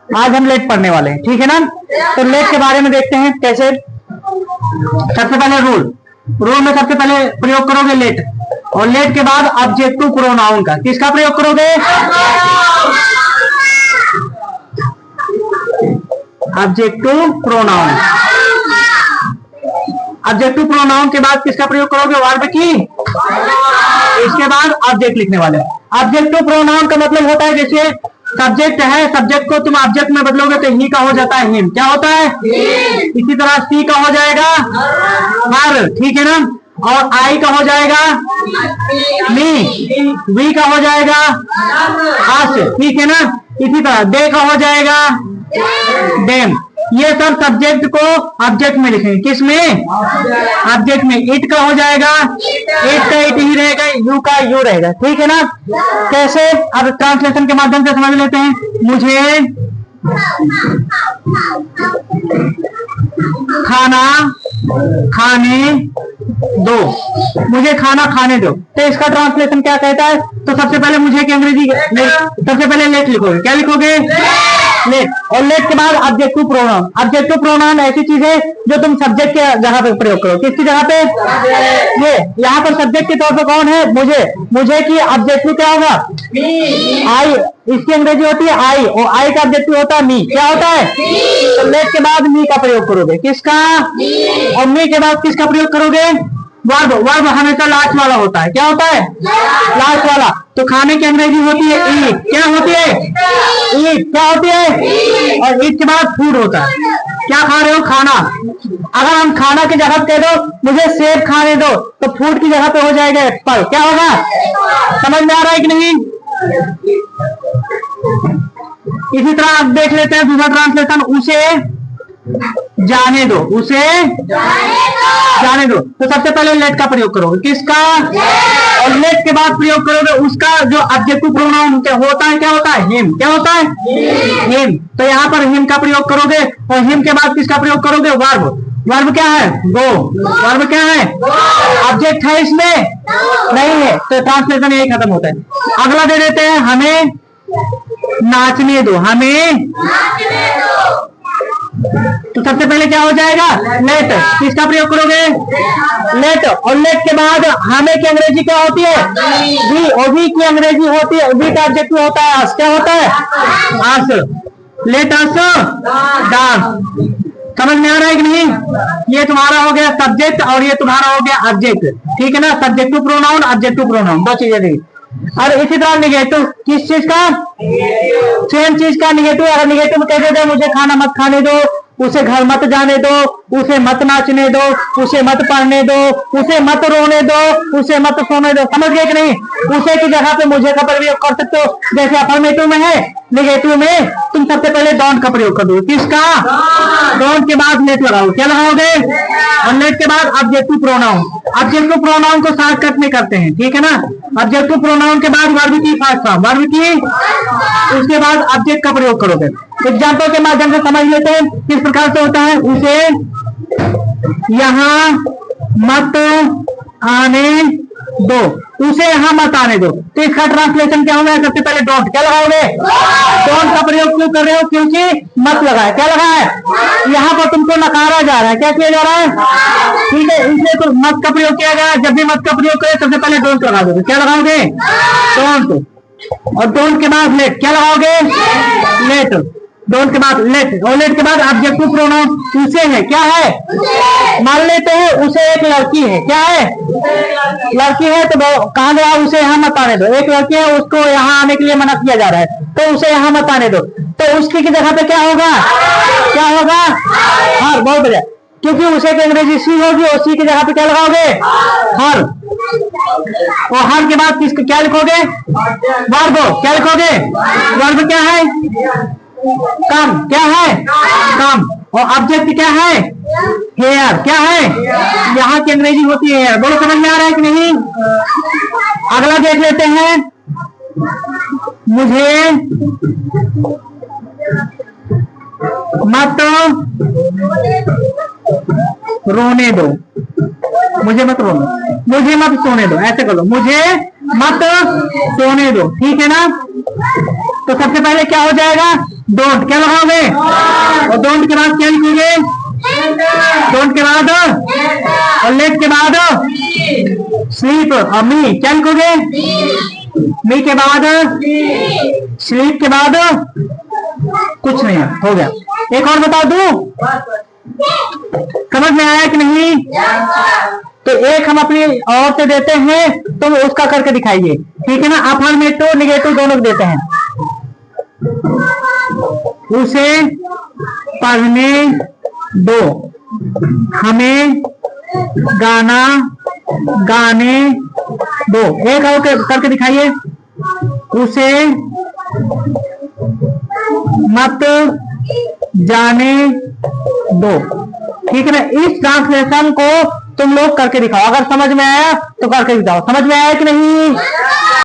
आज हम लेट पढ़ने वाले हैं, ठीक है ना। तो लेट के बारे में देखते हैं कैसे। सबसे पहले रूल में सबसे पहले प्रयोग करोगे लेट, और लेट के बाद ऑब्जेक्टिव प्रोनाउन का, किसका प्रयोग करोगे? Objective pronoun. ऑब्जेक्टिव प्रोनाउन के बाद किसका प्रयोग करोगे? वर्ब की। इसके बाद ऑब्जेक्ट लिखने वाले। ऑब्जेक्टिव प्रोनाउन का मतलब होता है जैसे सब्जेक्ट है, सब्जेक्ट को तुम ऑब्जेक्ट में बदलोगे तो ही का हो जाता है हिम। क्या होता है? इसी तरह सी का हो जाएगा हर, ठीक है ना। और आई का हो जाएगा मी, वी का हो जाएगा अस, ठीक है ना। इसी तरह दे का हो जाएगा देम। ये सब सब्जेक्ट को ऑब्जेक्ट में लिखेंगे। किस में? ऑब्जेक्ट में। इट का हो जाएगा इट का इट ही रहेगा, यू का यू रहेगा, ठीक है ना। कैसे? अब ट्रांसलेशन के माध्यम से समझ लेते हैं। मुझे खाना खाने दो, मुझे खाना खाने दो। तो इसका ट्रांसलेशन क्या कहता है? तो सबसे पहले मुझे की अंग्रेजी सबसे पहले लेट लिखोगे। क्या लिखोगे? लेट। और लेट के बाद ऑब्जेक्टिव प्रोनाउन। ऑब्जेक्टिव प्रोनाउन ऐसी चीज है जो तुम सब्जेक्ट के जगह पे प्रयोग करो। किसकी जगह पे? ये यहाँ पर सब्जेक्ट के तौर पे कौन है? मुझे की ऑब्जेक्टिव क्या होगा? आई। इसकी अंग्रेजी होती है आई, और आई का ऑब्जेक्टिव होता है मी। क्या होता है? तो लेट के बाद मी का प्रयोग करोगे। किसका? और मी के बाद किसका प्रयोग करोगे? वर्ब। वर्ब हमेशा लास्ट वाला होता है। क्या होता है? लास्ट वाला। तो खाने की अंग्रेजी होती है ईट। क्या होती है? ईट। क्या होती है? और ईट के बाद फूड होता है। क्या खा रहे हो? खाना। अगर हम खाना की जगह कह दो मुझे सेब खाने दो, तो फूड की जगह पे हो जाएगा एप्पल। क्या होगा? समझ में आ रहा है कि नहीं? इसी तरह आप देख लेते हैं दूसरा ट्रांसलेशन। उसे जाने दो, उसे जाने दो। तो सबसे पहले लेट का प्रयोग करोगे। किसका? और लेट के बाद प्रयोग करोगे उसका जो ऑब्जेक्टिव प्रोनाउन होता है। क्या होता है? हिम। क्या होता है? हिम। तो यहाँ पर हिम का प्रयोग करोगे, और हिम के बाद किसका प्रयोग करोगे? वर्ब। वर्ब क्या है? गो। वर्ब क्या है? ऑब्जेक्ट है इसमें? नहीं है। तो ट्रांसलेशन यही खत्म होता है। अगला दे देते हैं, हमें नाचने दो। हमें तो सबसे पहले क्या हो जाएगा? लेट। किसका प्रयोग करोगे? लेट। और लेट के बाद हमें की अंग्रेजी क्या होती है? वी। और वी की अंग्रेजी होती है, वी का ऑब्जेक्टिव होता है अस। क्या होता है? अस। Let us dance. समझ में आ रहा है कि नहीं? ये तुम्हारा हो गया सब्जेक्ट, और ये तुम्हारा हो गया ऑब्जेक्ट, ठीक है ना। सब्जेक्टिव प्रोनाउन, ऑब्जेक्टिव प्रोनाउन, दो चीजें दी। और इसी तरह निगेटिव। किस चीज का? सेम चीज का निगेटिव। अगर निगेटिव में कह देते हैं मुझे खाना मत खाने दो, उसे घर मत जाने दो, उसे मत नाचने दो, उसे मत पढ़ने दो, उसे मत रोने दो, उसे मत सोने दो। समझ गए कि नहीं? उसे की जगह पे मुझे का प्रयोग कर सकते हो। जैसे अफर्मेटिव में है, निगेटिव में तुम सबसे पहले डोंट का प्रयोग कर दो। किसका? डोंट के बाद लेट लगाओ। क्या लगाओगे? और लेट के बाद ऑब्जेक्टिव प्रोनाउन। ऑब्जेक्टिव प्रोनाउन को शॉर्टकट में करते हैं, ठीक है ना। ऑब्जेक्टिव प्रोनाउन के बाद वर्ब की फर्स्ट फॉर्म, वर्ब की, उसके बाद ऑब्जेक्ट का प्रयोग करोगे। एग्जाम्पल के माध्यम से समझ लेते हैं किस प्रकार से होता है। उसे यहाँ मत आने दो, उसे यहाँ मत आने दो। तो इसका ट्रांसलेशन क्या होगा? सबसे पहले डोंट। क्या लगाओगे? डोंट का प्रयोग क्यों कर रहे हो? क्योंकि मत लगा है। क्या लगा है? यहाँ पर तुमको नकारा जा रहा है। क्या किया जा रहा है? ठीक है, इसलिए तो मत का प्रयोग किया जा रहा है। जब भी मत का प्रयोग करें सबसे पहले डोंट लगा दोगे। क्या लगाओगे? डोंट। और डोंट के बाद लेट। क्या लगाओगे? लेट। डोंट के बाद लेट, और लेट के बाद ऑब्जेक्टिव प्रोनाउन उसे है। क्या है? मान लेते हैं उसे एक लड़की है। क्या है? लड़की है। तो कहा गया उसे यहाँ मत आने दो। एक लड़की है, उसको यहाँ आने के लिए मना किया जा रहा है, तो उसे यहाँ मत आने दो। तो उसकी की जगह पे क्या होगा? क्या होगा? हर। बहुत बढ़िया। क्योंकि उसे की अंग्रेजी सी होगी, और सी की जगह पे क्या लगाओगे? हर। और हर के बाद किसको क्या लिखोगे? वर्ब। क्या लिखोगे? वर्ब क्या है? कम। क्या है? कम। और ऑब्जेक्ट क्या है? हेयर। क्या है? यहाँ की अंग्रेजी होती है हेयर। बोलो, समझ में आ रहा है कि नहीं? अगला देख लेते हैं। मुझे मत रोने दो। मुझे मत रोने, मुझे मत सोने दो। ऐसे करो, मुझे मत सोने दो, ठीक है ना। तो सबसे पहले क्या हो जाएगा? डोंट क्या लगाओगे? और डोंट के बाद क्या लिखोगे? डोंट के बाद और लेट के बाद स्लीप। और मी क्या लिखोगे? मी के बाद स्लीप के बाद कुछ नहीं है, हो गया। एक और बता दूं, समझ में आया कि नहीं? तो एक हम अपनी और से देते हैं, तो उसका करके दिखाइए, ठीक है ना? अफर्मेटिव निगेटिव दोनों देते हैं। उसे पढ़ने दो, हमें गाना गाने दो। एक और करके दिखाइए, उसे मत जाने दो, ठीक है ना? इस ट्रांसलेशन को तुम लोग करके दिखाओ, अगर समझ में आया तो करके दिखाओ। समझ में आया कि नहीं?